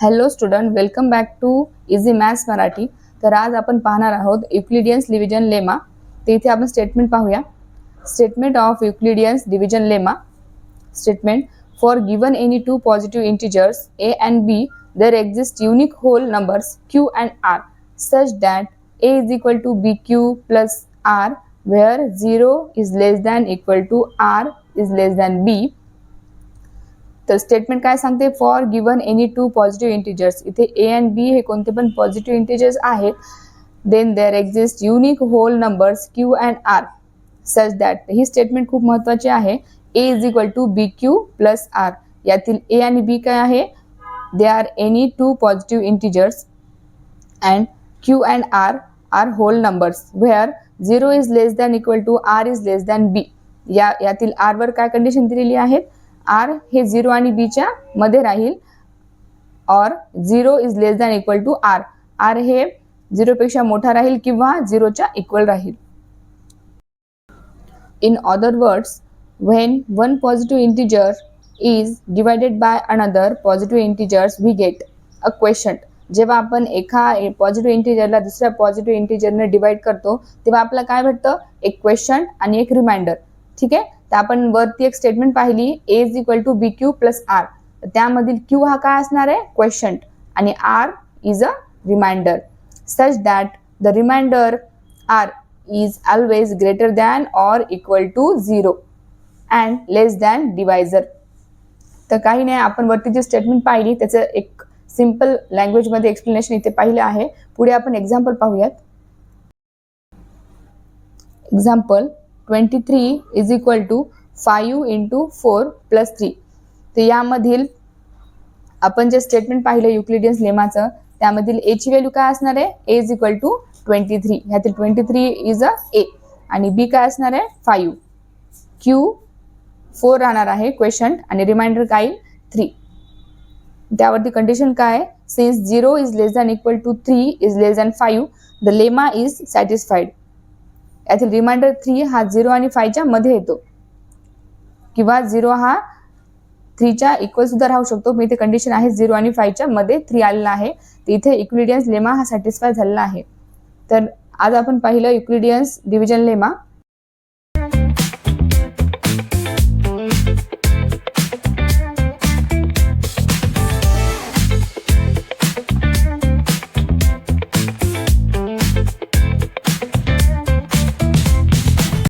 Hello student, welcome back to easy maths Marathi. तर आज आपण पाहणार आहोत युक्लिडियन्स डिव्हिजन लेमा. तर इथे आपण स्टेटमेंट पाहूया. Statement of Euclidean's division lemma. Statement: for given any two positive integers a and b, there exist unique whole numbers q and r such that a is equal to bq plus r, where 0 is less than equal to r is less than b. तर statement काय सांगते? For given any two positive integers. इथे A and B हे कोणते पण positive integers आहेत. Then there exist unique whole numbers Q and R such that. ही statement खूप महत्त्वाची आहे. A is equal to B Q plus R. यातील ए आणि बी काय आहे? They are any two positive integers and Q and R are whole numbers where 0 is less than equal to R is less than B. यातील R वर काय condition दिलेली आहेत? R हे 0 आणि बी च्या मध्ये राहील, और 0 is less than equal to R. R हे 0 पेक्षा मोठा राहील किंवा 0 च्या इक्वल राहील. In other words, when one positive integer is divided by another positive integers we get a quotient. जेव्हा आपण एका पॉझिटिव्ह इंटिजरला दुसऱ्या पॉझिटिव्ह इंटिजरने डिवाइड करतो तेव्हा आपल्याला काय भेटतं? एक क्वेशंट आणि एक रिमाइंडर. ठीक आहे. तर आपण वरती एक स्टेटमेंट पाहिली, A is equal to B Q plus R. त्यामधील क्यू हा काय असणार आहे? क्वेशंट, आणि R is a remainder. Such that the remainder R is always greater than or equal to 0 and less than divisor. तर काही नाही, आपण वरती जी स्टेटमेंट पाहिली त्याचं एक सिंपल लँग्वेजमध्ये एक्सप्लेनेशन इथे पाहिलं आहे. पुढे आपण एक्झाम्पल पाहूयात. Example: 23 is equal to 5 into 4 plus 3. तर यामधील आपण जे स्टेटमेंट पाहिलं युक्लिडियन्स लेमाचं, त्यामधील ए ची व्हॅल्यू काय असणार आहे? A is equal to 23. ह्यातील 23 इज अ ए, आणि बी काय असणार आहे? 5. क्यू 4 राहणार आहे क्वेशंट, आणि रिमाइंडर काय? 3. त्यावरती कंडिशन काय? Since 0 is less than equal to 3 is less than 5, the lemma is satisfied. यातील रिमाइंडर 3 हा 0 आणि 5 च्या मध्ये येतो, किंवा 0 हा 3 च्या इक्वल सुद्धा राहू शकतो. मी इथे कंडिशन आहे 0 आणि 5 च्या मध्ये 3 आलेला आहे. तर इथे युक्लिडियन्स लेमा हा सॅटिस्फाय झालेला आहे. तर आज आपण पाहिलं युक्लिडियन्स डिव्हिजन लेमा.